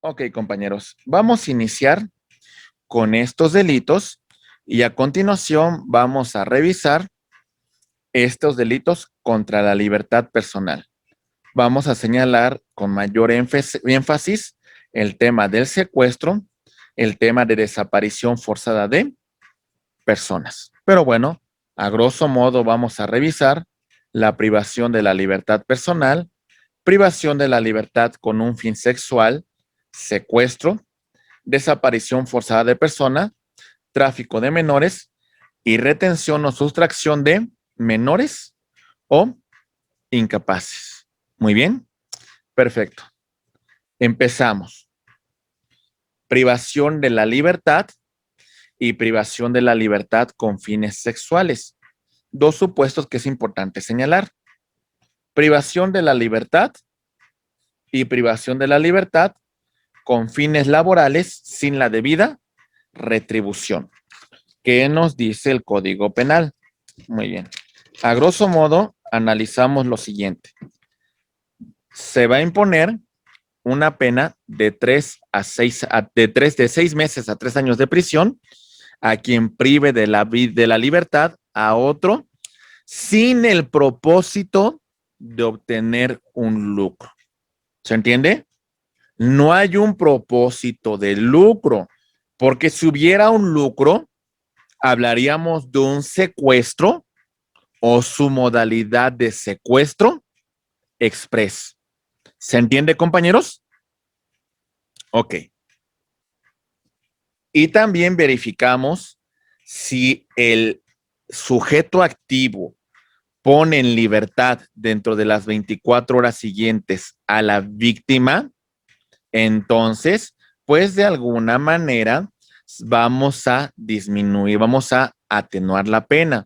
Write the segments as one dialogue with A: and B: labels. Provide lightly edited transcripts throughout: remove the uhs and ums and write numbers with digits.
A: Ok, compañeros, vamos a iniciar con estos delitos y a continuación vamos a revisar estos delitos contra la libertad personal. Vamos a señalar con mayor énfasis el tema del secuestro, el tema de desaparición forzada de personas. Pero bueno, a grosso modo vamos a revisar la privación de la libertad personal, privación de la libertad con un fin sexual, secuestro, desaparición forzada de persona, tráfico de menores y retención o sustracción de menores o incapaces. Muy bien, perfecto. Empezamos. Privación de la libertad y privación de la libertad con fines sexuales. Dos supuestos que es importante señalar. Privación de la libertad y privación de la libertad con fines laborales sin la debida retribución. ¿Qué nos dice el Código Penal? Muy bien. A grosso modo, analizamos lo siguiente. Se va a imponer una pena de 6 meses a 3 años de prisión a quien prive de la libertad a otro sin el propósito de obtener un lucro. ¿Se entiende? No hay un propósito de lucro, porque si hubiera un lucro, hablaríamos de un secuestro o su modalidad de secuestro express. ¿Se entiende, compañeros? Ok. Y también verificamos si el sujeto activo pone en libertad dentro de las 24 horas siguientes a la víctima, entonces, pues de alguna manera vamos a disminuir, vamos a atenuar la pena.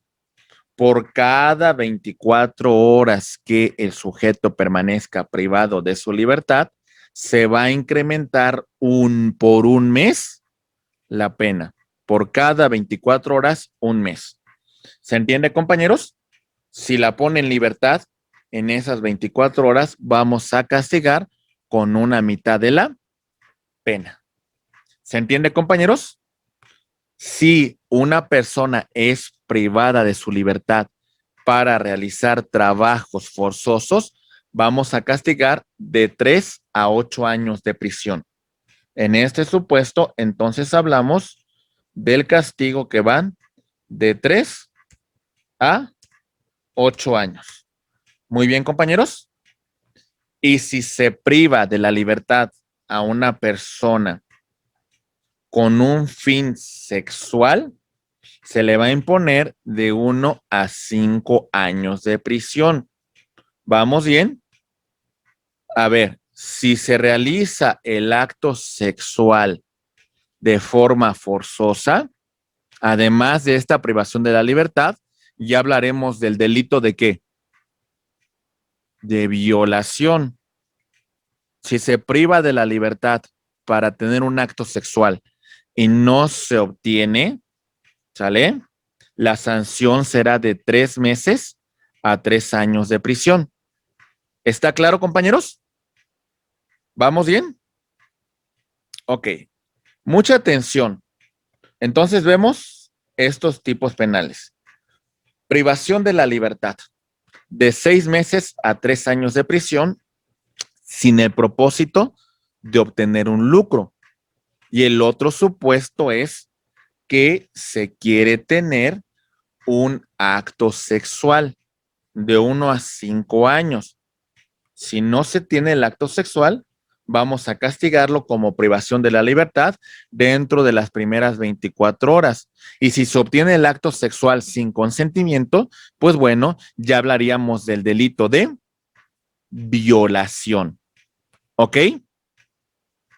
A: Por cada 24 horas que el sujeto permanezca privado de su libertad, se va a incrementar por un mes la pena. Por cada 24 horas, un mes. ¿Se entiende, compañeros? Si la pone en libertad, en esas 24 horas vamos a castigar con una mitad de la pena. ¿Se entiende, compañeros? Si una persona es privada de su libertad para realizar trabajos forzosos, vamos a castigar de 3 a 8 años de prisión. En este supuesto, entonces hablamos del castigo que van de 3 a 8 años. Muy bien, compañeros. Y si se priva de la libertad a una persona con un fin sexual, se le va a imponer de 1 a 5 años de prisión. ¿Vamos bien? A ver, si se realiza el acto sexual de forma forzosa, además de esta privación de la libertad, ya hablaremos del delito de qué? De violación. Si se priva de la libertad para tener un acto sexual y no se obtiene, ¿sale? La sanción será de 3 meses a 3 años de prisión. ¿Está claro, compañeros? ¿Vamos bien? Ok. Mucha atención. Entonces vemos estos tipos penales. Privación de la libertad de 6 meses a 3 años de prisión sin el propósito de obtener un lucro. Y el otro supuesto es que se quiere tener un acto sexual de 1 a 5 años. Si no se tiene el acto sexual, vamos a castigarlo como privación de la libertad dentro de las primeras 24 horas. Y si se obtiene el acto sexual sin consentimiento, pues bueno, ya hablaríamos del delito de violación. ¿Ok?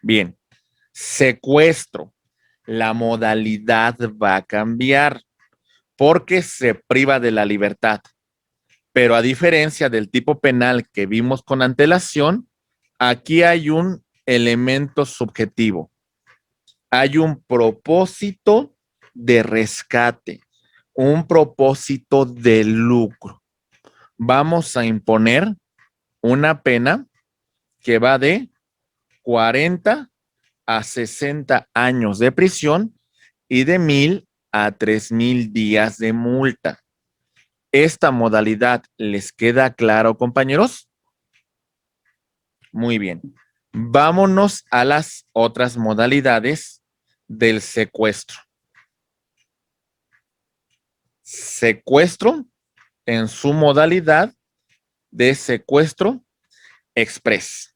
A: Bien. Secuestro. La modalidad va a cambiar porque se priva de la libertad. Pero a diferencia del tipo penal que vimos con antelación, aquí hay un elemento subjetivo. Hay un propósito de rescate, un propósito de lucro. Vamos a imponer una pena que va de 40 a 60 años de prisión y de 1,000 a 3,000 días de multa. ¿Esta modalidad les queda claro, compañeros? Muy bien. Vámonos a las otras modalidades del secuestro. Secuestro en su modalidad de secuestro express.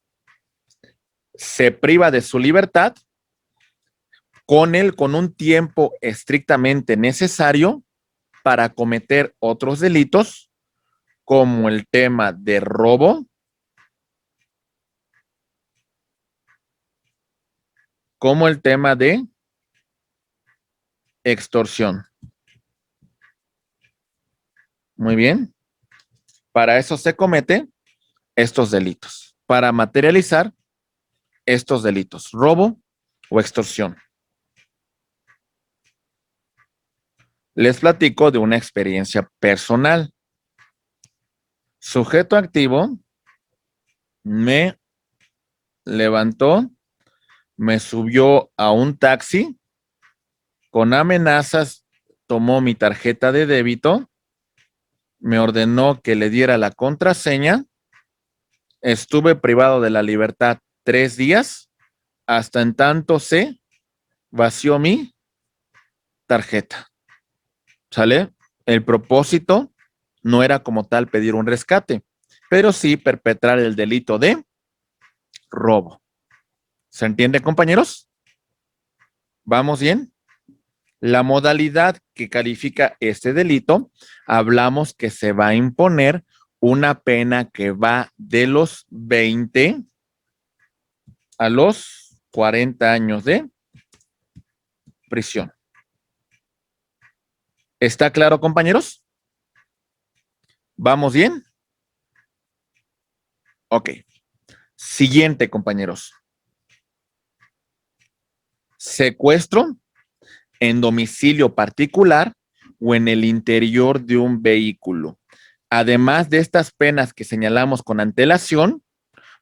A: Se priva de su libertad con un tiempo estrictamente necesario para cometer otros delitos, como el tema de robo, como el tema de extorsión. Muy bien. Para eso se cometen estos delitos, para materializar estos delitos, robo o extorsión. Les platico de una experiencia personal. Sujeto activo me levantó, me subió a un taxi con amenazas, tomó mi tarjeta de débito, me ordenó que le diera la contraseña, estuve privado de la libertad 3 días, hasta en tanto se vació mi tarjeta. ¿Sale? El propósito no era como tal pedir un rescate, pero sí perpetrar el delito de robo. ¿Se entiende, compañeros? ¿Vamos bien? La modalidad que califica este delito, hablamos que se va a imponer una pena que va de los 20 a los 40 años de prisión. ¿Está claro, compañeros? ¿Vamos bien? Ok. Siguiente, compañeros. Secuestro en domicilio particular o en el interior de un vehículo. Además de estas penas que señalamos con antelación,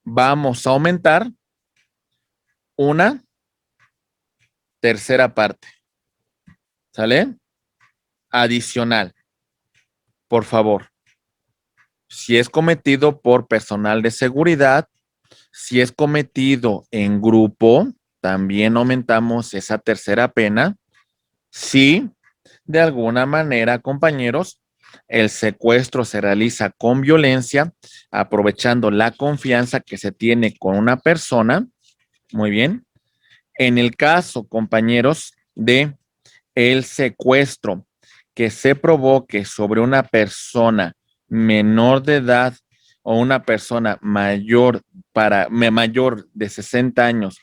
A: vamos a aumentar una tercera parte. ¿Sale? Adicional. Por favor. Si es cometido por personal de seguridad, si es cometido en grupo, también aumentamos esa tercera pena. Si de alguna manera, compañeros, el secuestro se realiza con violencia, aprovechando la confianza que se tiene con una persona. Muy bien. En el caso, compañeros, de el secuestro que se provoque sobre una persona menor de edad o una persona mayor de 60 años,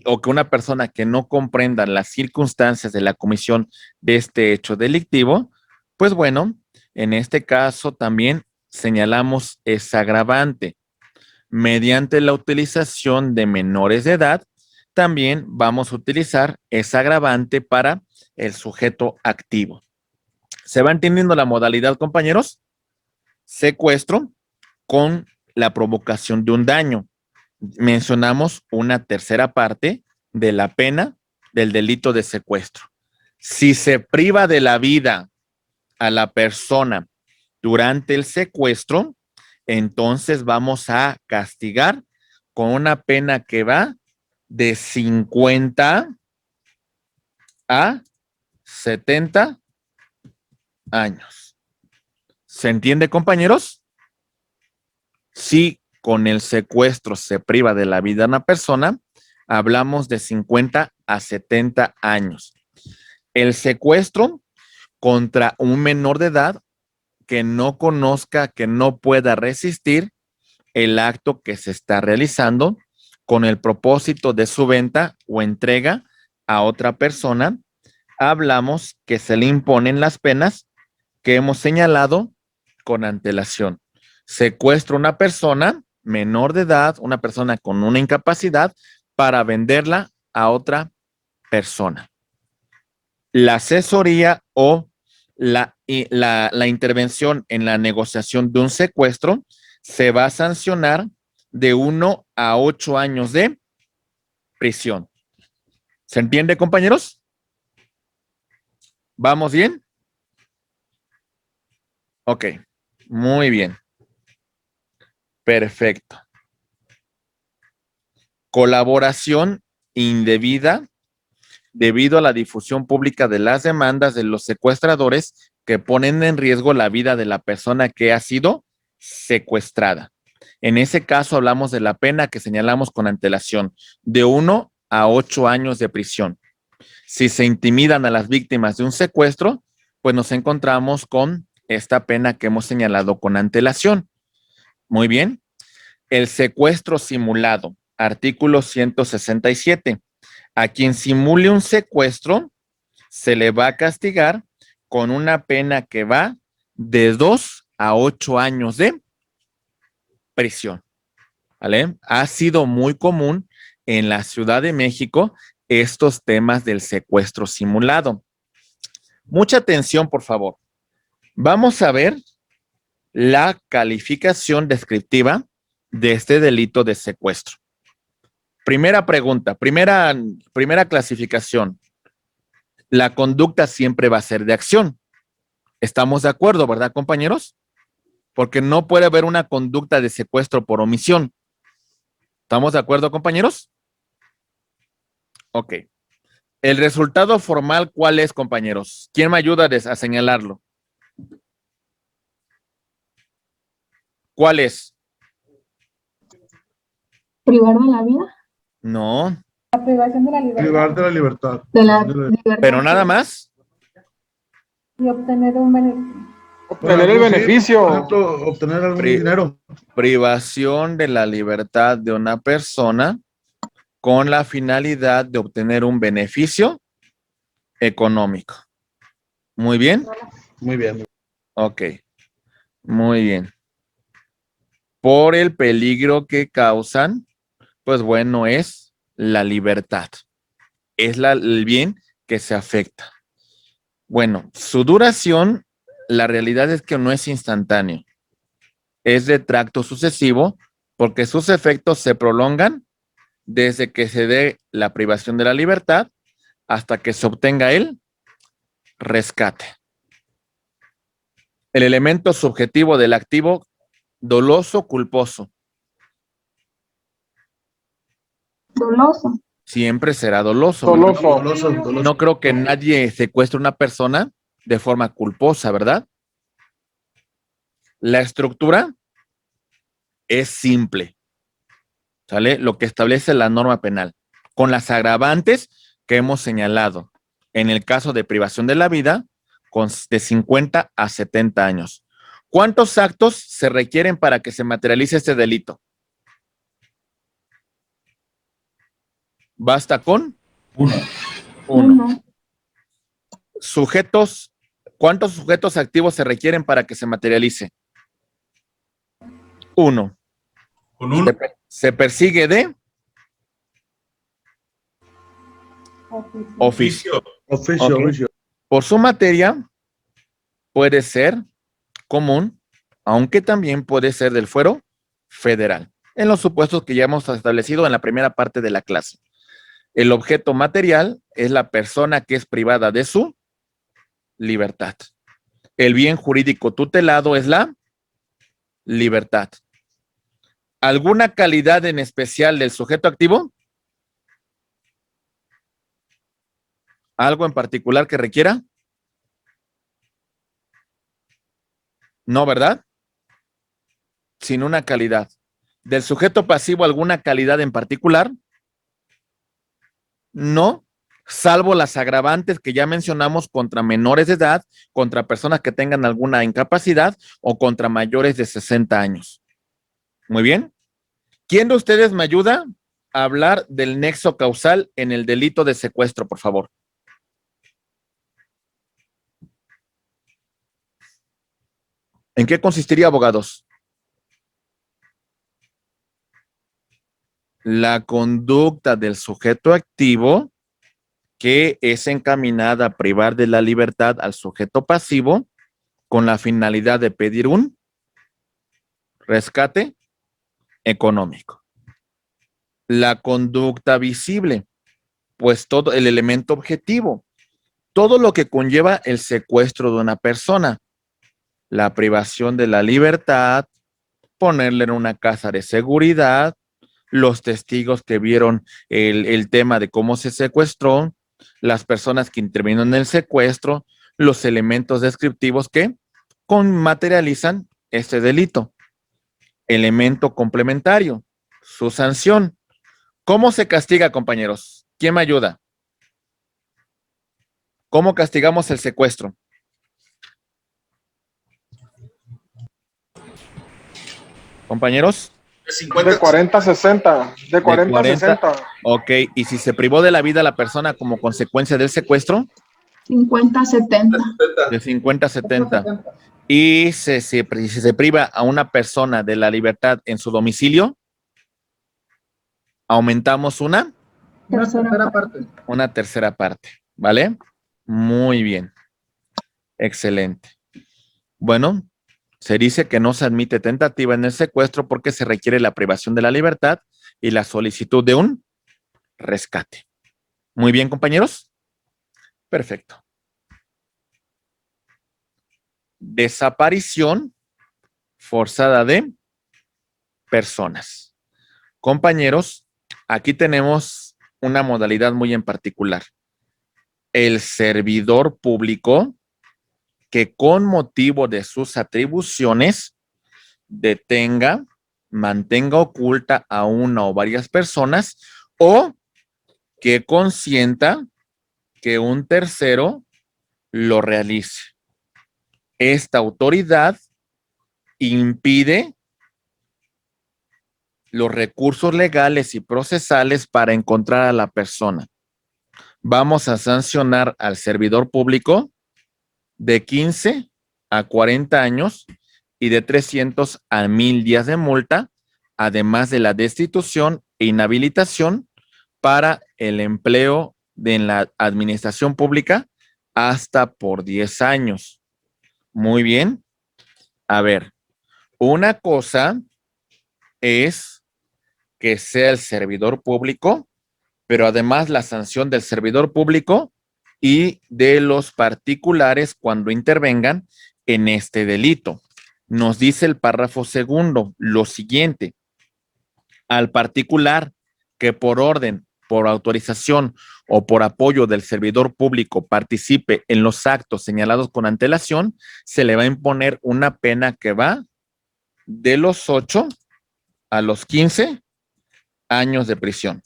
A: o que una persona que no comprenda las circunstancias de la comisión de este hecho delictivo, pues bueno, en este caso también señalamos ese agravante. Mediante la utilización de menores de edad, también vamos a utilizar ese agravante para el sujeto activo. ¿Se va entendiendo la modalidad, compañeros? Secuestro con la provocación de un daño. Mencionamos una tercera parte de la pena del delito de secuestro. Si se priva de la vida a la persona durante el secuestro, entonces vamos a castigar con una pena que va de 50 a 70 años. ¿Se entiende, compañeros? Si con el secuestro se priva de la vida a una persona, hablamos de 50 a 70 años. El secuestro contra un menor de edad que no conozca, que no pueda resistir el acto que se está realizando con el propósito de su venta o entrega a otra persona, hablamos que se le imponen las penas que hemos señalado con antelación. Secuestra una persona menor de edad, una persona con una incapacidad, para venderla a otra persona. La asesoría o la intervención en la negociación de un secuestro se va a sancionar de 1 a 8 años de prisión. ¿Se entiende, compañeros? ¿Vamos bien? Ok, muy bien. Perfecto. Colaboración indebida debido a la difusión pública de las demandas de los secuestradores que ponen en riesgo la vida de la persona que ha sido secuestrada. En ese caso hablamos de la pena que señalamos con antelación, de 1 a 8 años de prisión. Si se intimidan a las víctimas de un secuestro, pues nos encontramos con esta pena que hemos señalado con antelación. Muy bien. El secuestro simulado, artículo 167. A quien simule un secuestro, se le va a castigar con una pena que va de 2 a 8 años de prisión. ¿Vale? Ha sido muy común en la Ciudad de México estos temas del secuestro simulado. Mucha atención, por favor. Vamos a ver la calificación descriptiva de este delito de secuestro. Primera pregunta, primera clasificación. La conducta siempre va a ser de acción. ¿Estamos de acuerdo, verdad, compañeros? Porque no puede haber una conducta de secuestro por omisión. ¿Estamos de acuerdo, compañeros? Ok. El resultado formal, ¿cuál es, compañeros? ¿Quién me ayuda a señalarlo? ¿Cuál es?
B: ¿Privar de la vida?
A: No.
B: La privación de la libertad.
C: Privar de la libertad.
B: De la libertad.
A: Pero nada más.
B: Y obtener un beneficio.
C: Obtener el beneficio. Por ejemplo, obtener algún dinero.
A: Privación de la libertad de una persona con la finalidad de obtener un beneficio económico. Muy bien.
C: Muy bien.
A: Ok. Muy bien. Por el peligro que causan, pues bueno, es la libertad. Es el bien que se afecta. Bueno, su duración, la realidad es que no es instantáneo. Es de tracto sucesivo porque sus efectos se prolongan desde que se dé la privación de la libertad hasta que se obtenga el rescate. El elemento subjetivo del activo doloso, culposo.
B: Doloso.
A: Siempre será doloso.
C: Doloso.
A: No creo que nadie secuestre a una persona de forma culposa, ¿verdad? La estructura es simple, ¿sale? Lo que establece la norma penal, con las agravantes que hemos señalado. En el caso de privación de la vida, de 50 a 70 años. ¿Cuántos actos se requieren para que se materialice este delito? ¿Basta con? Uno. Sujetos, ¿cuántos sujetos activos se requieren para que se materialice? Uno.
C: Con uno.
A: Se persigue de oficio. Okay. Por su materia, puede ser común, aunque también puede ser del fuero federal, en los supuestos que ya hemos establecido en la primera parte de la clase. El objeto material es la persona que es privada de su libertad. El bien jurídico tutelado es la libertad. ¿Alguna calidad en especial del sujeto activo? ¿Algo en particular que requiera? No, ¿verdad? Sin una calidad. ¿Del sujeto pasivo alguna calidad en particular? No, salvo las agravantes que ya mencionamos contra menores de edad, contra personas que tengan alguna incapacidad o contra mayores de 60 años. Muy bien. ¿Quién de ustedes me ayuda a hablar del nexo causal en el delito de secuestro, por favor? ¿En qué consistiría, abogados? La conducta del sujeto activo que es encaminada a privar de la libertad al sujeto pasivo con la finalidad de pedir un rescate económico. La conducta visible Pues todo el elemento objetivo, todo lo que conlleva el secuestro de una persona, la privación de la libertad, ponerle en una casa de seguridad, los testigos que vieron el tema de cómo se secuestró, las personas que intervinieron en el secuestro, los elementos descriptivos que materializan este delito. Elemento complementario, su sanción. ¿Cómo se castiga, compañeros? ¿Quién me ayuda? ¿Cómo castigamos el secuestro? Compañeros.
D: De 40 a 60. De 40 a 60.
A: Ok, ¿y si se privó de la vida la persona como consecuencia del secuestro?
B: 50-70.
A: De 50 a 70. Y si se priva a una persona de la libertad en su domicilio, aumentamos una
B: Tercera parte.
A: Una tercera parte, ¿vale? Muy bien. Excelente. Bueno, se dice que no se admite tentativa en el secuestro porque se requiere la privación de la libertad y la solicitud de un rescate. Muy bien, compañeros. Perfecto. Desaparición forzada de personas. Compañeros, aquí tenemos una modalidad muy en particular. El servidor público que con motivo de sus atribuciones detenga, mantenga oculta a una o varias personas o que consienta que un tercero lo realice. Esta autoridad impide los recursos legales y procesales para encontrar a la persona. Vamos a sancionar al servidor público de 15 a 40 años y de 300 a 1000 días de multa, además de la destitución e inhabilitación para el empleo en la administración pública hasta por 10 años. Muy bien. A ver, una cosa es que sea el servidor público, pero además la sanción del servidor público y de los particulares cuando intervengan en este delito. Nos dice el párrafo segundo lo siguiente: al particular que por orden, por autorización o por apoyo del servidor público participe en los actos señalados con antelación, se le va a imponer una pena que va de los 8 a los 15 años de prisión.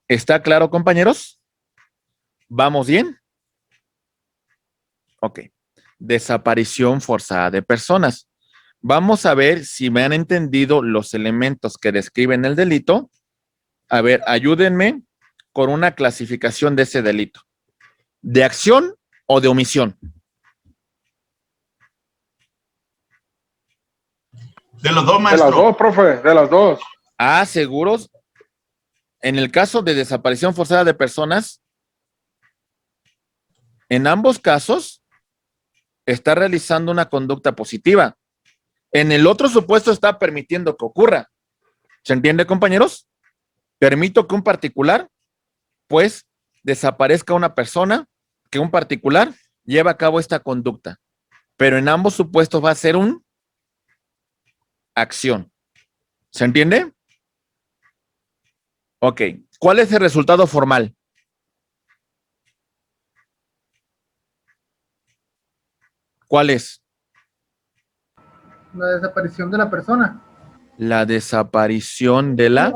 A: ¿Está claro, compañeros? ¿Vamos bien? Ok. Desaparición forzada de personas. Vamos a ver si me han entendido los elementos que describen el delito. A ver, ayúdenme con una clasificación de ese delito. ¿De acción o de omisión?
E: De los dos, maestro.
D: De las dos, profe, de las dos.
A: Ah, seguros. En el caso de desaparición forzada de personas, en ambos casos está realizando una conducta positiva. En el otro supuesto está permitiendo que ocurra. ¿Se entiende, compañeros? Permito que un particular, pues, desaparezca una persona, que un particular lleva a cabo esta conducta. Pero en ambos supuestos va a ser una acción. ¿Se entiende? Ok. ¿Cuál es el resultado formal? ¿Cuál es?
C: La desaparición de la persona.
A: La desaparición de la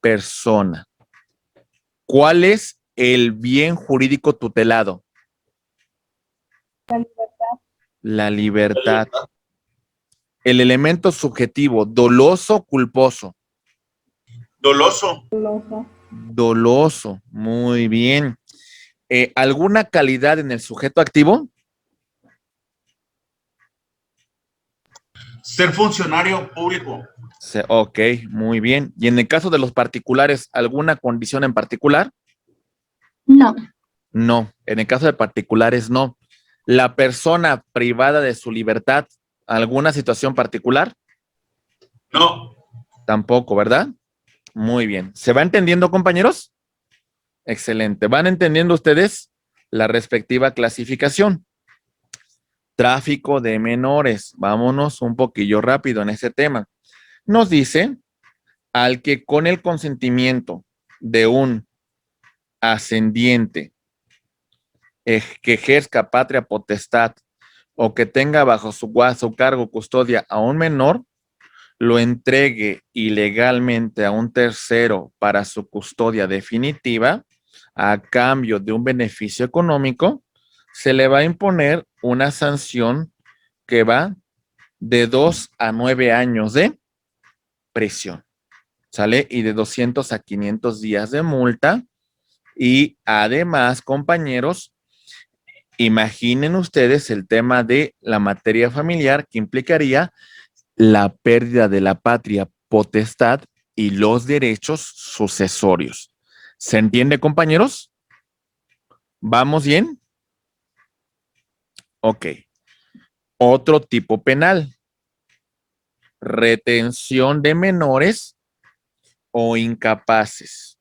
A: persona. ¿Cuál es el bien jurídico tutelado?
B: La libertad.
A: La libertad. El elemento subjetivo, doloso, culposo.
E: Doloso.
A: Doloso, muy bien. ¿Alguna calidad en el sujeto activo?
E: Ser funcionario público.
A: Ok, muy bien. ¿Y en el caso de los particulares, alguna condición en particular?
B: No.
A: No, en el caso de particulares no. ¿La persona privada de su libertad, alguna situación particular?
E: No.
A: Tampoco, ¿verdad? Muy bien. ¿Se va entendiendo, compañeros? Excelente. ¿Van entendiendo ustedes la respectiva clasificación? Tráfico de menores. Vámonos un poquillo rápido en ese tema. Nos dice al que con el consentimiento de un ascendiente que ejerza patria potestad o que tenga bajo su cargo custodia a un menor, lo entregue ilegalmente a un tercero para su custodia definitiva, a cambio de un beneficio económico, se le va a imponer una sanción que va de 2 a 9 años de prisión, ¿sale? Y de 200 a 500 días de multa. Y además, compañeros, imaginen ustedes el tema de la materia familiar que implicaría la pérdida de la patria potestad y los derechos sucesorios. ¿Se entiende, compañeros? ¿Vamos bien? Ok. Otro tipo penal. Retención de menores o incapaces.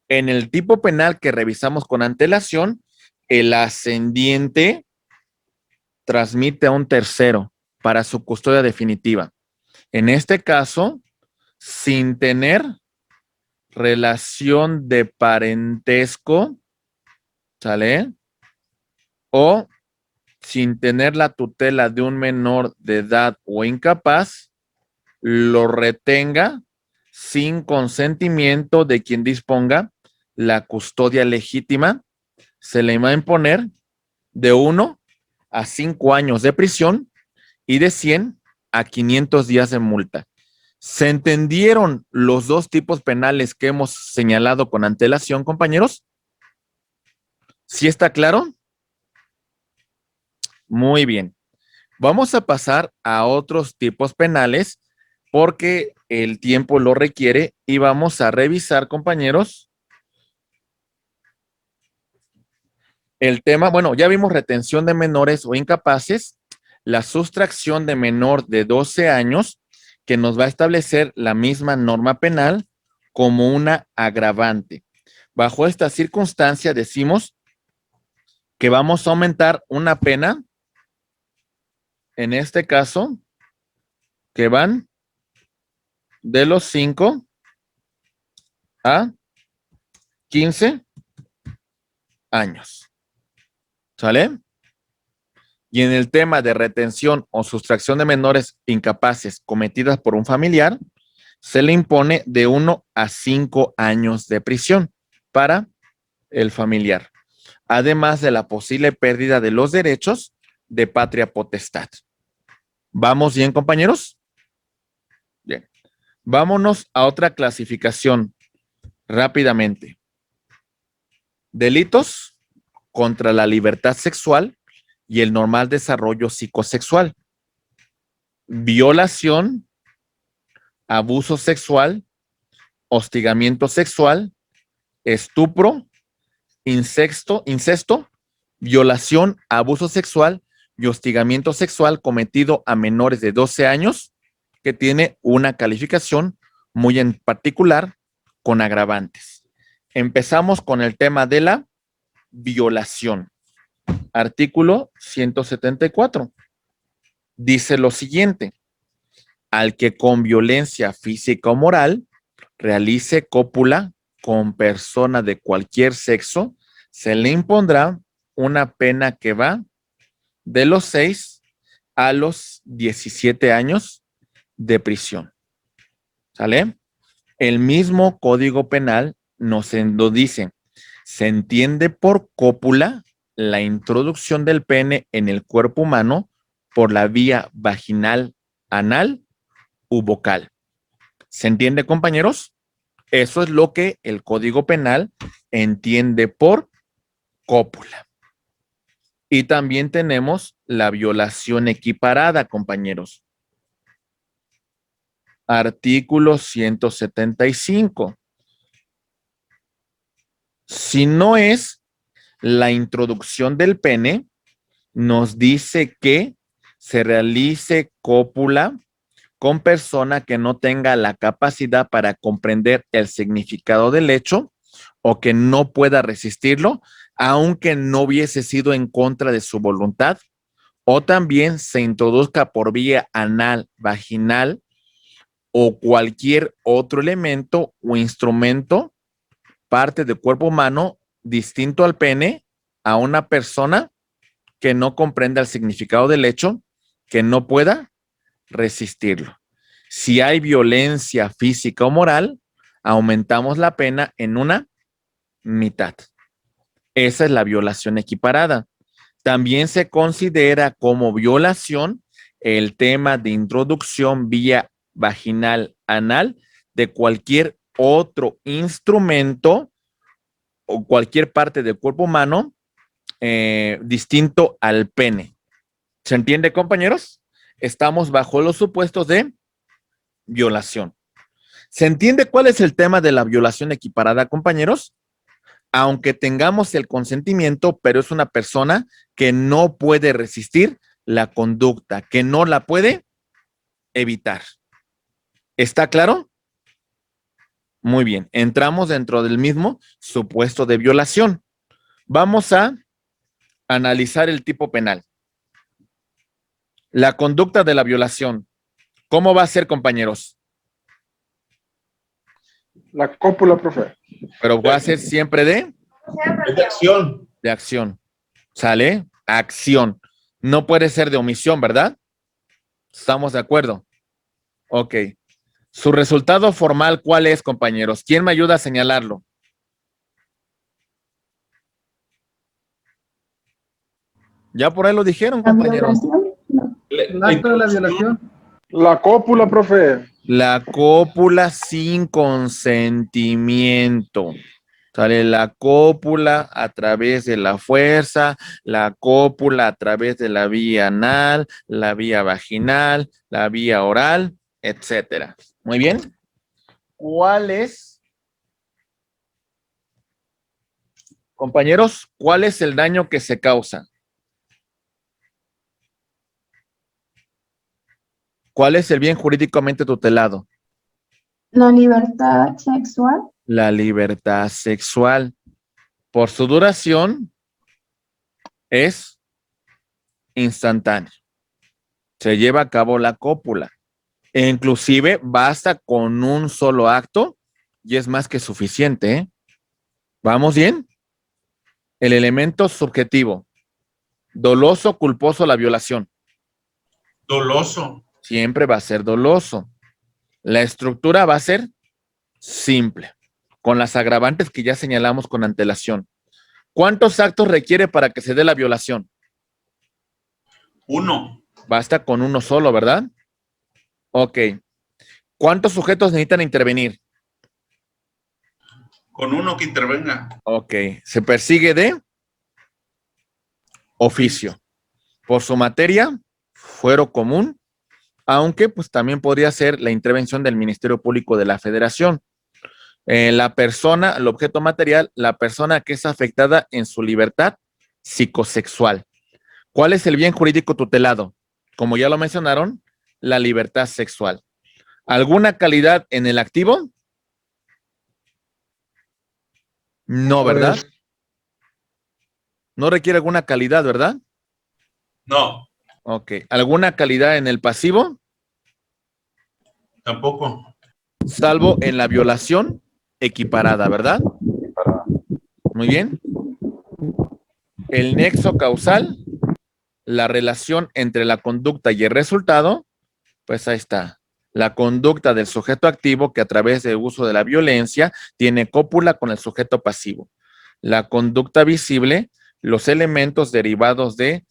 A: En el tipo penal que revisamos con antelación, el ascendiente transmite a un tercero para su custodia definitiva. En este caso, sin tener relación de parentesco, ¿sale? O sin tener la tutela de un menor de edad o incapaz, lo retenga sin consentimiento de quien disponga la custodia legítima, se le va a imponer de 1 a 5 años de prisión y de 100 a 500 días de multa. ¿Se entendieron los dos tipos penales que hemos señalado con antelación, compañeros? ¿Sí está claro? Muy bien. Vamos a pasar a otros tipos penales porque el tiempo lo requiere y vamos a revisar, compañeros, el tema. Bueno, ya vimos retención de menores o incapaces, la sustracción de menor de 12 años, que nos va a establecer la misma norma penal como una agravante. Bajo esta circunstancia decimos que vamos a aumentar una pena, en este caso, que van de los 5 a 15 años. ¿Sale? Y en el tema de retención o sustracción de menores incapaces cometidas por un familiar, se le impone de 1 a 5 años de prisión para el familiar, además de la posible pérdida de los derechos de patria potestad. ¿Vamos bien, compañeros? Bien. Vámonos a otra clasificación rápidamente. Delitos contra la libertad sexual y el normal desarrollo psicosexual. Violación, abuso sexual, hostigamiento sexual, estupro, incesto, violación, abuso sexual y hostigamiento sexual cometido a menores de 12 años, que tiene una calificación muy en particular con agravantes. Empezamos con el tema de la violación. Artículo 174. Dice lo siguiente: al que con violencia física o moral realice cópula con persona de cualquier sexo, se le impondrá una pena que va de los 6 a los 17 años de prisión. ¿Sale? El mismo Código Penal nos lo dice. Se entiende por cópula la introducción del pene en el cuerpo humano por la vía vaginal, anal u vocal. ¿Se entiende, compañeros? Eso es lo que el Código Penal entiende por cópula. Y también tenemos la violación equiparada, compañeros. Artículo 175. Si no es la introducción del pene, nos dice que se realice cópula con persona que no tenga la capacidad para comprender el significado del hecho o que no pueda resistirlo, aunque no hubiese sido en contra de su voluntad, o también se introduzca por vía anal, vaginal o cualquier otro elemento o instrumento, parte del cuerpo humano distinto al pene, a una persona que no comprenda el significado del hecho, que no pueda resistirlo. Si hay violencia física o moral, aumentamos la pena en una mitad. Esa es la violación equiparada. También se considera como violación el tema de introducción vía vaginal anal de cualquier otro instrumento o cualquier parte del cuerpo humano distinto al pene. ¿Se entiende, compañeros? Estamos bajo los supuestos de violación. ¿Se entiende cuál es el tema de la violación equiparada, compañeros? Aunque tengamos el consentimiento, pero es una persona que no puede resistir la conducta, que no la puede evitar. ¿Está claro? Muy bien, entramos dentro del mismo supuesto de violación. Vamos a analizar el tipo penal. La conducta de la violación. ¿Cómo va a ser, compañeros?
D: La cópula, profe.
A: Pero va a ser siempre de
E: Es de acción.
A: acción. ¿Sale? Acción. No puede ser de omisión, ¿verdad? ¿Estamos de acuerdo? Ok. Su resultado formal, ¿cuál es, compañeros? ¿Quién me ayuda a señalarlo? Ya por ahí lo dijeron,
B: La
A: compañeros.
B: violación, no.
C: El acto de la violación.
D: La cópula, profe.
A: La cópula sin consentimiento. Sale la cópula a través de la fuerza, la cópula a través de la vía anal, la vía vaginal, la vía oral, etcétera. Muy bien. Compañeros, cuál es el daño que se causa? ¿Cuál es el bien jurídicamente tutelado?
B: La libertad sexual,
A: La libertad sexual. Por su duración es instantánea. Se lleva a cabo la cópula. E inclusive basta con un solo acto y es más que suficiente, ¿eh? ¿Vamos bien? El elemento subjetivo. Doloso, culposo, la violación.
E: Doloso.
A: Siempre va a ser doloso. La estructura va a ser simple, con las agravantes que ya señalamos con antelación. ¿Cuántos actos requiere para que se dé la violación?
E: 1.
A: Basta con uno solo, ¿verdad? Ok. ¿Cuántos sujetos necesitan intervenir?
E: Con uno que intervenga.
A: Ok. Se persigue de oficio. Por su materia, fuero común, aunque pues también podría ser la intervención del Ministerio Público de la Federación. La persona, el objeto material, la persona que es afectada en su libertad psicosexual. ¿Cuál es el bien jurídico tutelado? Como ya lo mencionaron, la libertad sexual. ¿Alguna calidad en el activo? No, ¿verdad? No requiere alguna calidad, ¿verdad?
E: No,
A: Ok. ¿Alguna calidad en el pasivo?
E: tampoco.
A: Salvo en la violación equiparada, ¿verdad? Muy bien. El nexo causal, la relación entre la conducta y el resultado, pues ahí está. La conducta del sujeto activo que a través del uso de la violencia tiene cópula con el sujeto pasivo. La conducta visible, los elementos derivados de,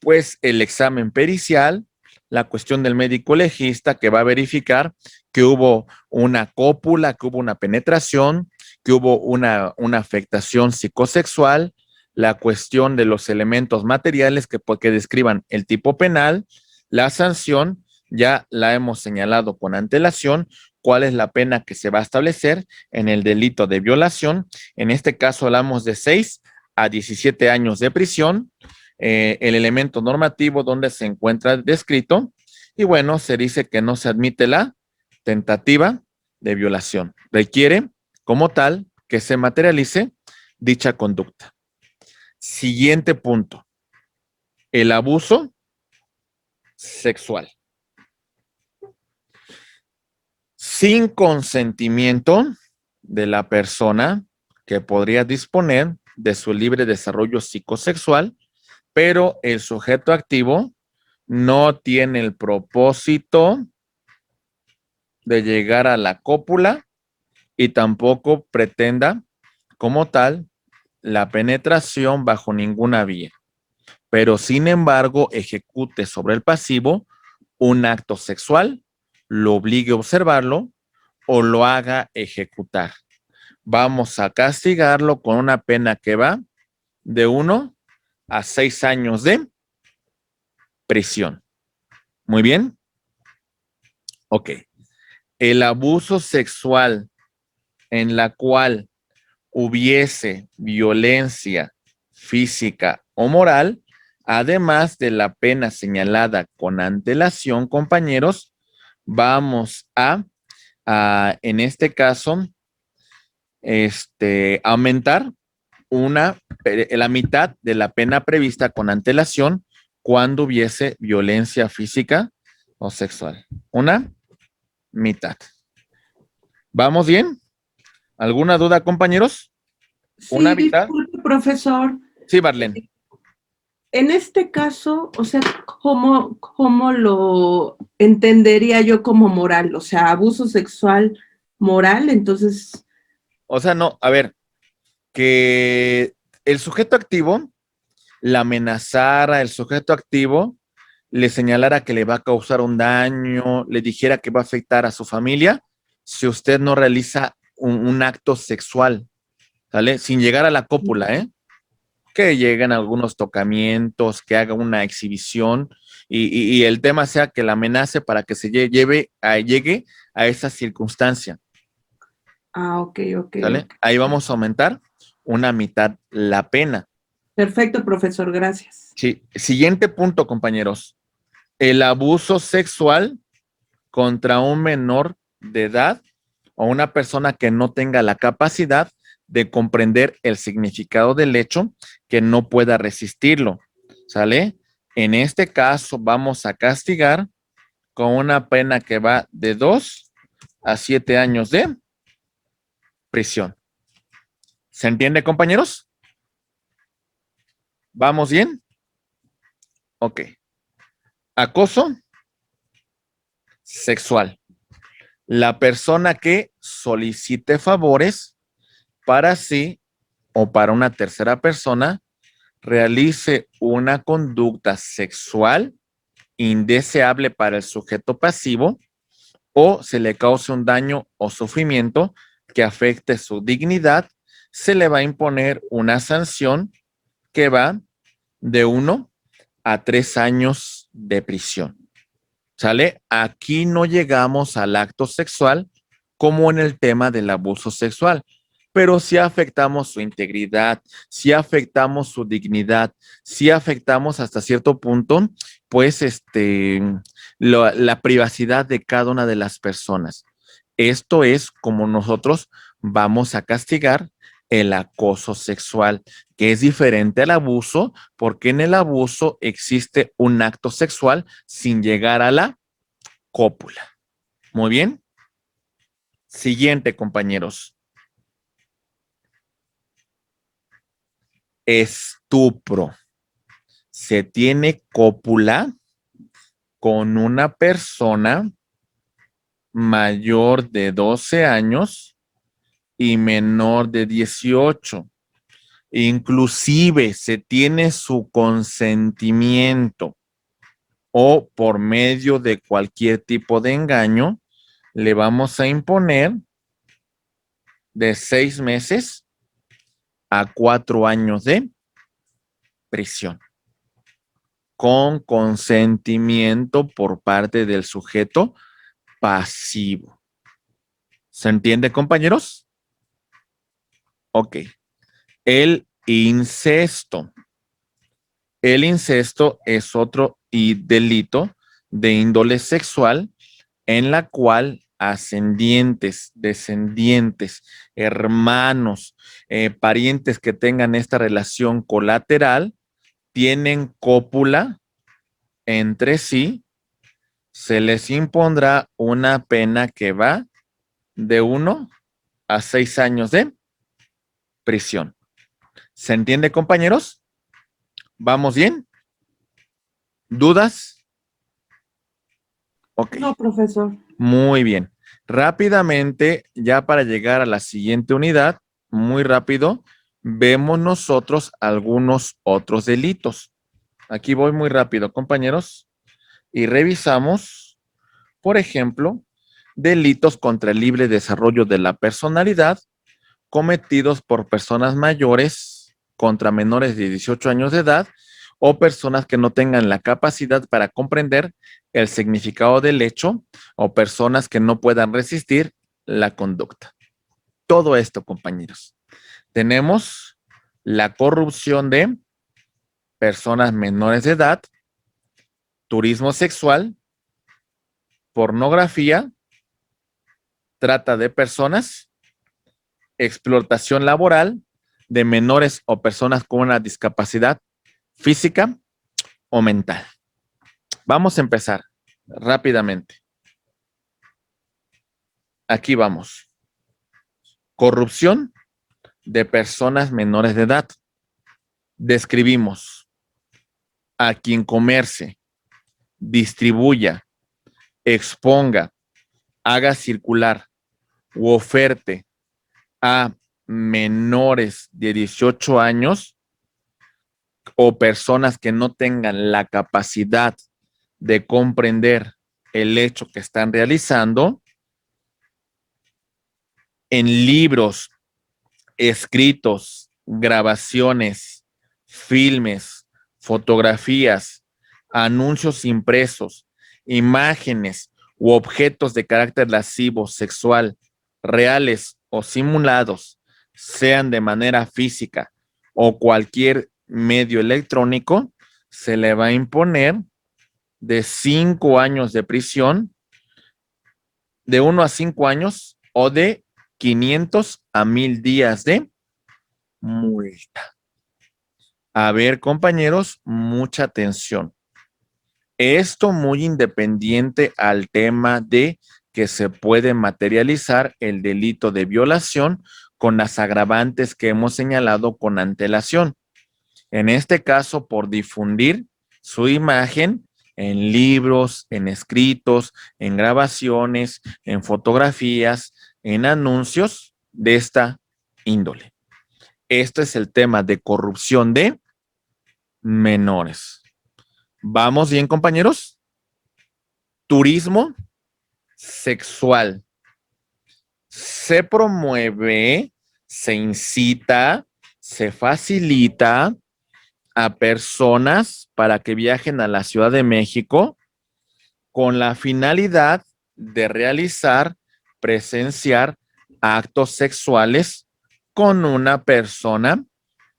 A: pues, el examen pericial, la cuestión del médico legista que va a verificar que hubo una cópula, que hubo una penetración, que hubo una afectación psicosexual, la cuestión de los elementos materiales que describan el tipo penal, la sanción, ya la hemos señalado con antelación, cuál es la pena que se va a establecer en el delito de violación. En este caso hablamos de 6 a 17 años de prisión, el elemento normativo donde se encuentra descrito Y bueno, se dice que no se admite la tentativa de violación. Requiere, como tal, que se materialice dicha conducta. Siguiente punto. El abuso sexual. Sin consentimiento de la persona que podría disponer de su libre desarrollo psicosexual, pero el sujeto activo no tiene el propósito de llegar a la cópula y tampoco pretenda, como tal, la penetración bajo ninguna vía, pero sin embargo ejecute sobre el pasivo un acto sexual, lo obligue a observarlo o lo haga ejecutar. Vamos a castigarlo con una pena que va de 1 a 6 años de prisión. Muy bien. Ok. El abuso sexual en la cual hubiese violencia física o moral, además de la pena señalada con antelación, compañeros, vamos a en este caso, aumentar la mitad de la pena prevista con antelación cuando hubiese violencia física o sexual. Una mitad. ¿Vamos bien? ¿Alguna duda, compañeros?
F: Sí,
A: ¿Una mitad?
F: disculpe, profesor.
A: Sí, Marlene.
F: En este caso, o sea, ¿cómo lo entendería yo como moral? O sea, abuso sexual moral, entonces,
A: O sea, no, a ver, que el sujeto activo la amenazara, el sujeto activo le señalara que le va a causar un daño, le dijera que va a afectar a su familia si usted no realiza un acto sexual, ¿sale? Sin llegar a la cópula, ¿eh? Que lleguen algunos tocamientos, que haga una exhibición y el tema sea que la amenace para que se llegue a esa circunstancia,
F: ok,
A: ¿sale?
F: ok.
A: Ahí vamos a aumentar una mitad la pena.
F: Perfecto, profesor, gracias.
A: Sí. Siguiente punto, compañeros. El abuso sexual contra un menor de edad o una persona que no tenga la capacidad de comprender el significado del hecho, que no pueda resistirlo, ¿sale? En este caso vamos a castigar con una pena que va de 2 a 7 años de prisión. ¿Se entiende, compañeros? ¿Vamos bien? Ok. Acoso sexual. La persona que solicite favores para sí o para una tercera persona realice una conducta sexual indeseable para el sujeto pasivo o se le cause un daño o sufrimiento que afecte su dignidad, se le va a imponer una sanción que va de 1 a 3 años de prisión. ¿Sale? Aquí no llegamos al acto sexual como en el tema del abuso sexual, pero sí afectamos su integridad, sí afectamos su dignidad, sí afectamos hasta cierto punto, pues, la privacidad de cada una de las personas. Esto es como nosotros vamos a castigar el acoso sexual, que es diferente al abuso, porque en el abuso existe un acto sexual sin llegar a la cópula. Muy bien. Siguiente, compañeros. Estupro. Se tiene cópula con una persona mayor de 12 años y menor de 18. Inclusive se tiene su consentimiento o por medio de cualquier tipo de engaño, le vamos a imponer de 6 meses a 4 años de prisión con consentimiento por parte del sujeto pasivo. ¿Se entiende, compañeros? Ok. El incesto. El incesto es otro delito de índole sexual en la cual ascendientes, descendientes, hermanos, parientes que tengan esta relación colateral tienen cópula entre sí, se les impondrá una pena que va de 1 a 6 años de prisión. ¿Se entiende, compañeros? ¿Vamos bien? ¿Dudas? Ok.
F: No, profesor.
A: Muy bien. Rápidamente, ya para llegar a la siguiente unidad, muy rápido, vemos nosotros algunos otros delitos. Aquí voy muy rápido, compañeros, y revisamos, por ejemplo, delitos contra el libre desarrollo de la personalidad cometidos por personas mayores contra menores de 18 años de edad o personas que no tengan la capacidad para comprender el significado del hecho o personas que no puedan resistir la conducta. Todo esto, compañeros. Tenemos la corrupción de personas menores de edad, turismo sexual, pornografía, trata de personas, explotación laboral de menores o personas con una discapacidad física o mental. Vamos a empezar rápidamente. Aquí vamos. Corrupción de personas menores de edad. Describimos a quien comercie, distribuya, exponga, haga circular u oferte a menores de 18 años o personas que no tengan la capacidad de comprender el hecho que están realizando en libros, escritos, grabaciones, filmes, fotografías, anuncios impresos, imágenes u objetos de carácter lascivo, sexual, reales o simulados, sean de manera física o cualquier medio electrónico, se le va a imponer de 5 años de prisión, de 1 a 5 años o de 500 a 1000 días de multa. A ver, compañeros, mucha atención. Esto muy independiente al tema de que se puede materializar el delito de violación con las agravantes que hemos señalado con antelación. En este caso, por difundir su imagen en libros, en escritos, en grabaciones, en fotografías, en anuncios de esta índole. Este es el tema de corrupción de menores. ¿Vamos bien, compañeros? Turismo sexual. Se promueve, se incita, se facilita a personas para que viajen a la Ciudad de México con la finalidad de realizar, presenciar actos sexuales con una persona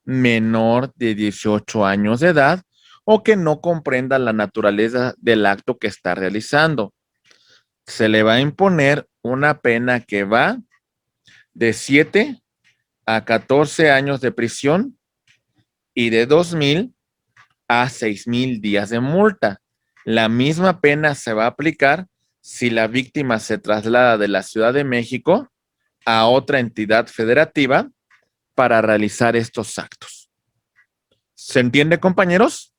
A: menor de 18 años de edad o que no comprenda la naturaleza del acto que está realizando. Se le va a imponer una pena que va de 7 a 14 años de prisión y de 2,000 a 6,000 días de multa. La misma pena se va a aplicar si la víctima se traslada de la Ciudad de México a otra entidad federativa para realizar estos actos. ¿Se entiende, compañeros?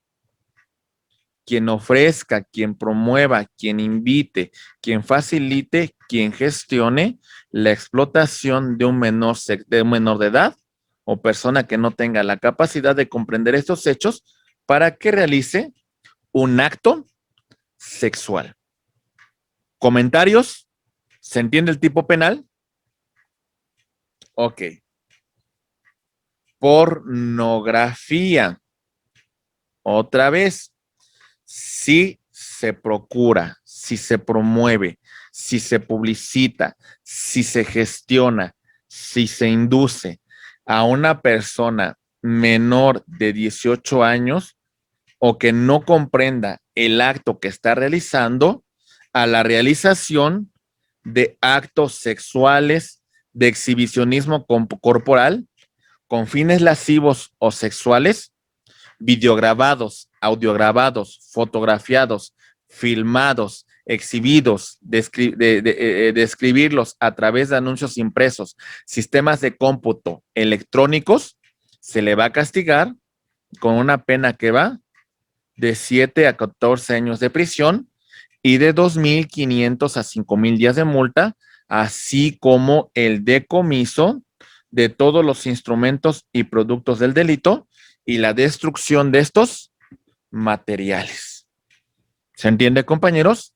A: Quien ofrezca, quien promueva, quien invite, quien facilite, quien gestione la explotación de un menor de edad o persona que no tenga la capacidad de comprender estos hechos para que realice un acto sexual. ¿Comentarios? ¿Se entiende el tipo penal? Ok. Pornografía. Otra vez, si se procura, si se promueve, si se publicita, si se gestiona, si se induce a una persona menor de 18 años, o que no comprenda el acto que está realizando a la realización de actos sexuales de exhibicionismo corporal con fines lascivos o sexuales, videograbados, audiograbados, fotografiados, filmados, exhibidos, describirlos a través de anuncios impresos, sistemas de cómputo electrónicos, se le va a castigar con una pena que va de 7 a 14 años de prisión y de 2.500 a 5.000 días de multa, así como el decomiso de todos los instrumentos y productos del delito y la destrucción de estos materiales. ¿Se entiende, compañeros?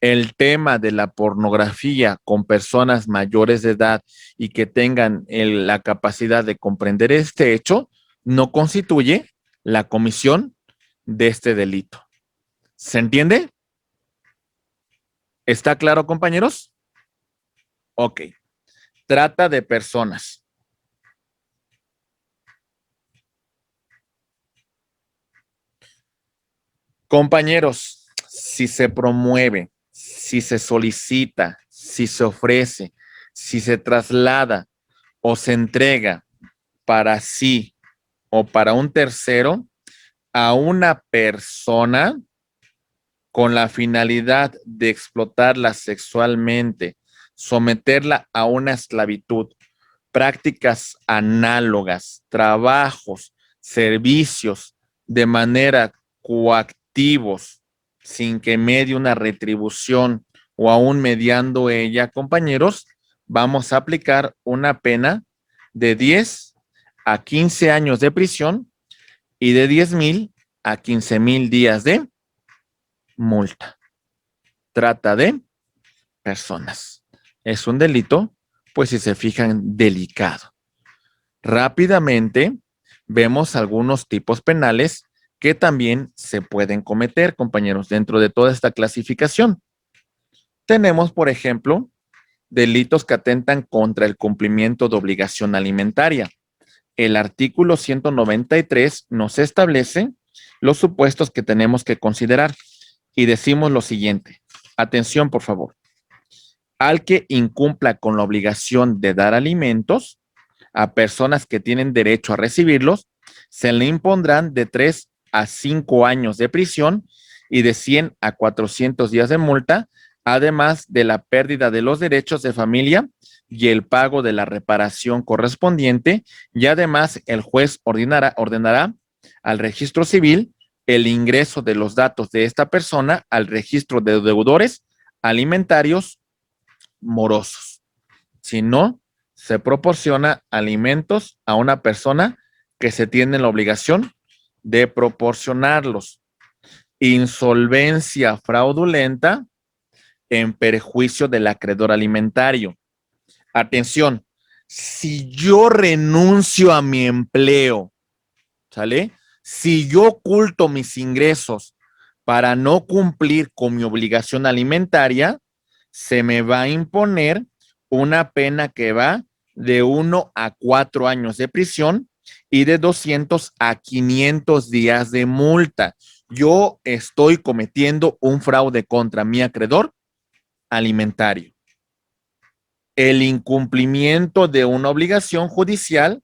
A: El tema de la pornografía con personas mayores de edad y que tengan la capacidad de comprender este hecho no constituye la comisión de este delito. ¿Se entiende? ¿Está claro, compañeros? Ok. Trata de personas. Compañeros, si se promueve, si se solicita, si se ofrece, si se traslada o se entrega para sí o para un tercero a una persona con la finalidad de explotarla sexualmente, someterla a una esclavitud, prácticas análogas, trabajos, servicios de manera coactivos, sin que medie una retribución o aún mediando ella, compañeros, vamos a aplicar una pena de 10 a 15 años de prisión y de 10,000 a 15,000 días de multa. Trata de personas. Es un delito, pues si se fijan, delicado. Rápidamente vemos algunos tipos penales que también se pueden cometer, compañeros, dentro de toda esta clasificación. Tenemos, por ejemplo, delitos que atentan contra el cumplimiento de obligación alimentaria. El artículo 193 nos establece los supuestos que tenemos que considerar y decimos lo siguiente. Atención, por favor. Al que incumpla con la obligación de dar alimentos a personas que tienen derecho a recibirlos, se le impondrán de 3 a 5 años de prisión y de 100 a 400 días de multa, además de la pérdida de los derechos de familia y el pago de la reparación correspondiente, y además el juez ordenará al registro civil el ingreso de los datos de esta persona al registro de deudores alimentarios morosos. Si no, se proporciona alimentos a una persona que se tiene la obligación de proporcionarlos. Insolvencia fraudulenta en perjuicio del acreedor alimentario. Atención, si yo renuncio a mi empleo, ¿sale? Si yo oculto mis ingresos para no cumplir con mi obligación alimentaria, se me va a imponer una pena que va de 1 a 4 años de prisión y de 200 a 500 días de multa. Yo estoy cometiendo un fraude contra mi acreedor alimentario. El incumplimiento de una obligación judicial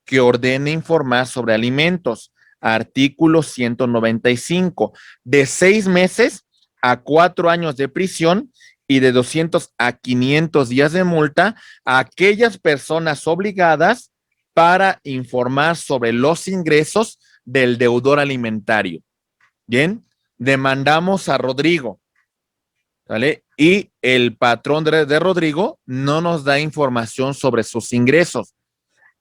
A: que ordene informar sobre alimentos. Artículo 195, de 6 meses a 4 años de prisión y de 200 a 500 días de multa a aquellas personas obligadas para informar sobre los ingresos del deudor alimentario. Bien, demandamos a Rodrigo, ¿vale? Y el patrón de Rodrigo no nos da información sobre sus ingresos.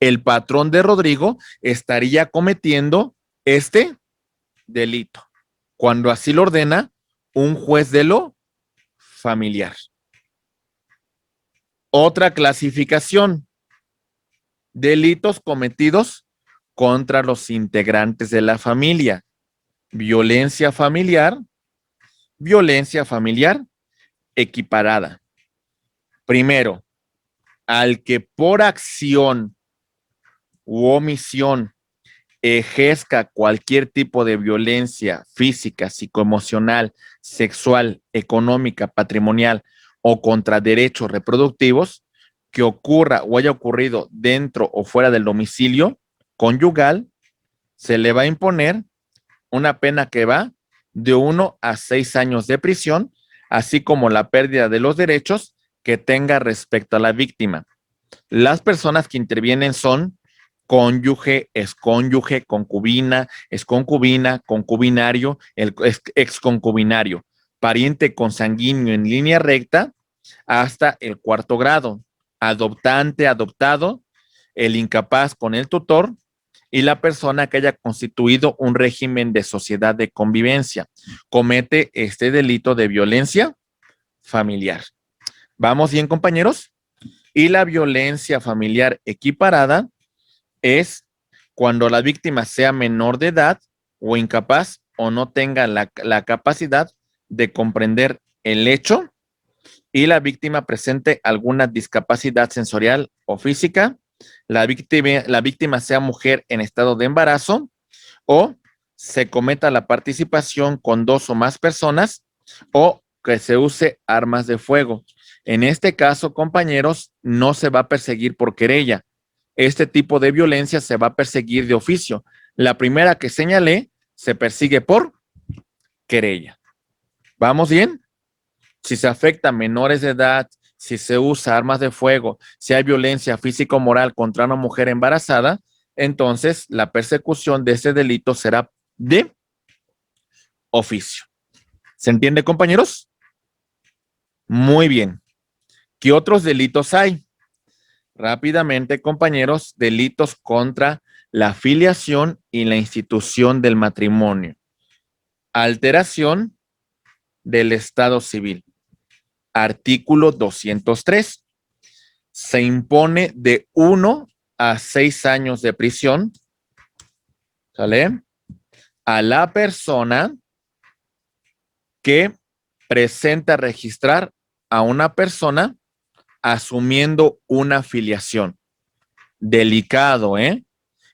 A: El patrón de Rodrigo estaría cometiendo este delito, cuando así lo ordena un juez de lo familiar. Otra clasificación, delitos cometidos contra los integrantes de la familia. Violencia familiar equiparada. Primero, al que por acción u omisión ejerza cualquier tipo de violencia física, psicoemocional, sexual, económica, patrimonial o contra derechos reproductivos que ocurra o haya ocurrido dentro o fuera del domicilio conyugal, se le va a imponer una pena que va de 1 a 6 años de prisión, así como la pérdida de los derechos que tenga respecto a la víctima. Las personas que intervienen son cónyuge, excónyuge, concubina, exconcubina, concubinario, el exconcubinario, pariente consanguíneo en línea recta hasta el 4º grado, adoptante, adoptado, el incapaz con el tutor y la persona que haya constituido un régimen de sociedad de convivencia. Comete este delito de violencia familiar. ¿Vamos bien, compañeros? Y la violencia familiar equiparada es cuando la víctima sea menor de edad o incapaz o no tenga la capacidad de comprender el hecho y la víctima presente alguna discapacidad sensorial o física, la víctima sea mujer en estado de embarazo o se cometa la participación con 2 o más personas o que se use armas de fuego. En este caso, compañeros, no se va a perseguir por querella. Este tipo de violencia se va a perseguir de oficio. La primera que señalé se persigue por querella. ¿Vamos bien? Si se afecta a menores de edad, si se usa armas de fuego, si hay violencia física o moral contra una mujer embarazada, entonces la persecución de este delito será de oficio. ¿Se entiende, compañeros? Muy bien. ¿Qué otros delitos hay? Rápidamente, compañeros, delitos contra la filiación y la institución del matrimonio. Alteración del estado civil. Artículo 203. Se impone de 1 a 6 años de prisión, ¿sale?, a la persona que presenta registrar a una persona asumiendo una filiación. Delicado, ¿eh?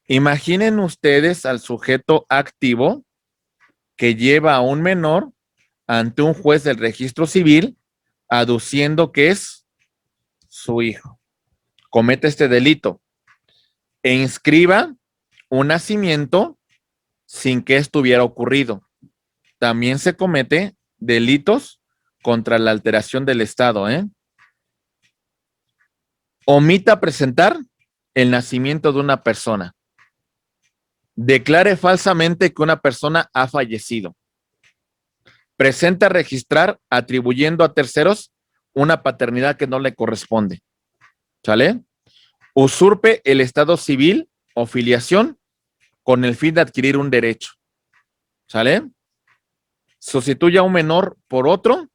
A: Imaginen ustedes al sujeto activo que lleva a un menor ante un juez del registro civil aduciendo que es su hijo. Comete este delito e inscriba un nacimiento sin que esto hubiera ocurrido. También se comete delitos contra la alteración del estado, ¿eh? Omita presentar el nacimiento de una persona. Declare falsamente que una persona ha fallecido. Presenta registrar atribuyendo a terceros una paternidad que no le corresponde. ¿Sale? Usurpe el estado civil o filiación con el fin de adquirir un derecho. ¿Sale? Sustituya a un menor por otro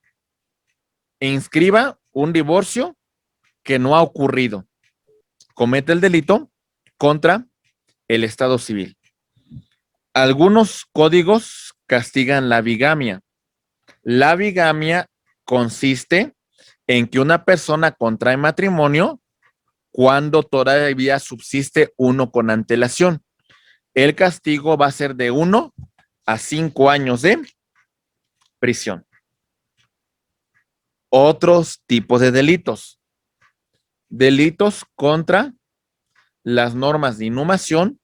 A: e inscriba un divorcio que no ha ocurrido. Comete el delito contra el estado civil. Algunos códigos castigan la bigamia. La bigamia consiste en que una persona contrae matrimonio cuando todavía subsiste uno con antelación. El castigo va a ser de 1 a 5 años de prisión. Otros tipos de delitos. Delitos contra las normas de inhumación,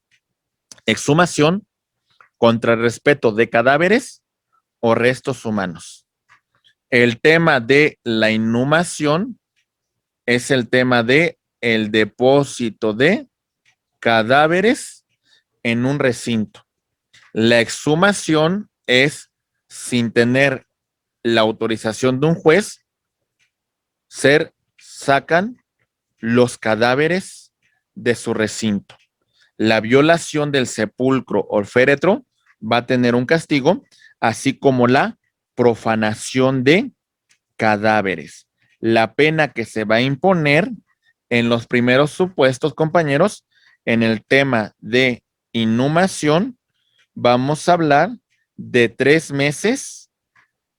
A: exhumación, contra el respeto de cadáveres o restos humanos. El tema de la inhumación es el tema de el depósito de cadáveres en un recinto. La exhumación es sin tener la autorización de un juez, sacan los cadáveres de su recinto. La violación del sepulcro o féretro va a tener un castigo, así como la profanación de cadáveres. La pena que se va a imponer en los primeros supuestos, compañeros, en el tema de inhumación, vamos a hablar de 3 meses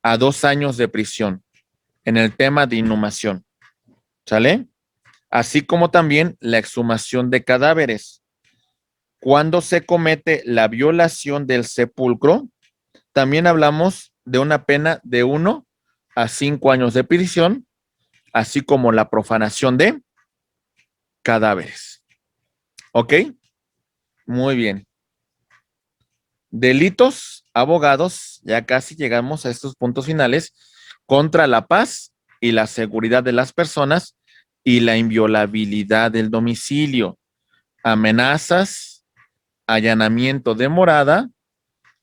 A: a 2 años de prisión en el tema de inhumación. ¿Sale? Así como también la exhumación de cadáveres. Cuando se comete la violación del sepulcro, también hablamos de una pena de 1 a 5 años de prisión, así como la profanación de cadáveres. ¿Ok? Muy bien. Delitos, abogados, ya casi llegamos a estos puntos finales, contra la paz y la seguridad de las personas y la inviolabilidad del domicilio, amenazas, allanamiento de morada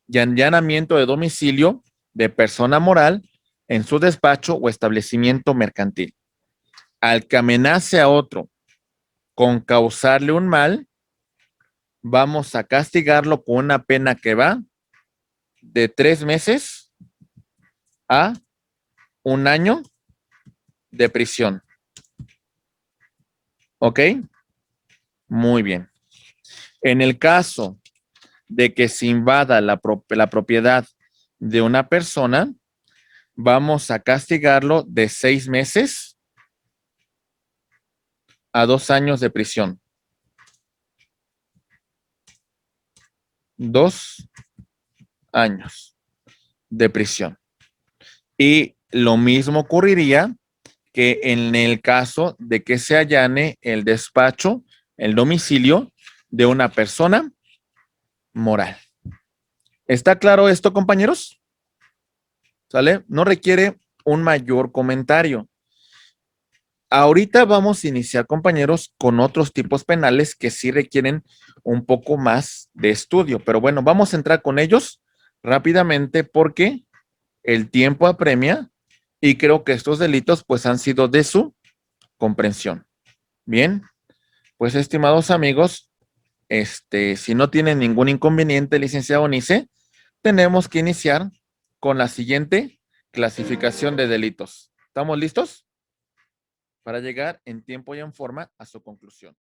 A: y allanamiento de domicilio de persona moral en su despacho o establecimiento mercantil. Al que amenace a otro con causarle un mal, vamos a castigarlo con una pena que va de 3 meses a 1 año de prisión. ¿Ok? Muy bien. En el caso de que se invada la propiedad de una persona, vamos a castigarlo de 6 meses a 2 años de prisión. 2 años de prisión. Y lo mismo ocurriría que en el caso de que se allane el despacho, el domicilio de una persona moral. ¿Está claro esto, compañeros? ¿Sale? No requiere un mayor comentario. Ahorita vamos a iniciar, compañeros, con otros tipos penales que sí requieren un poco más de estudio. Pero bueno, vamos a entrar con ellos rápidamente porque el tiempo apremia y creo que estos delitos pues han sido de su comprensión. Bien, pues estimados amigos, si no tienen ningún inconveniente, licenciado Nice, tenemos que iniciar con la siguiente clasificación de delitos. ¿Estamos listos? Para llegar en tiempo y en forma a su conclusión.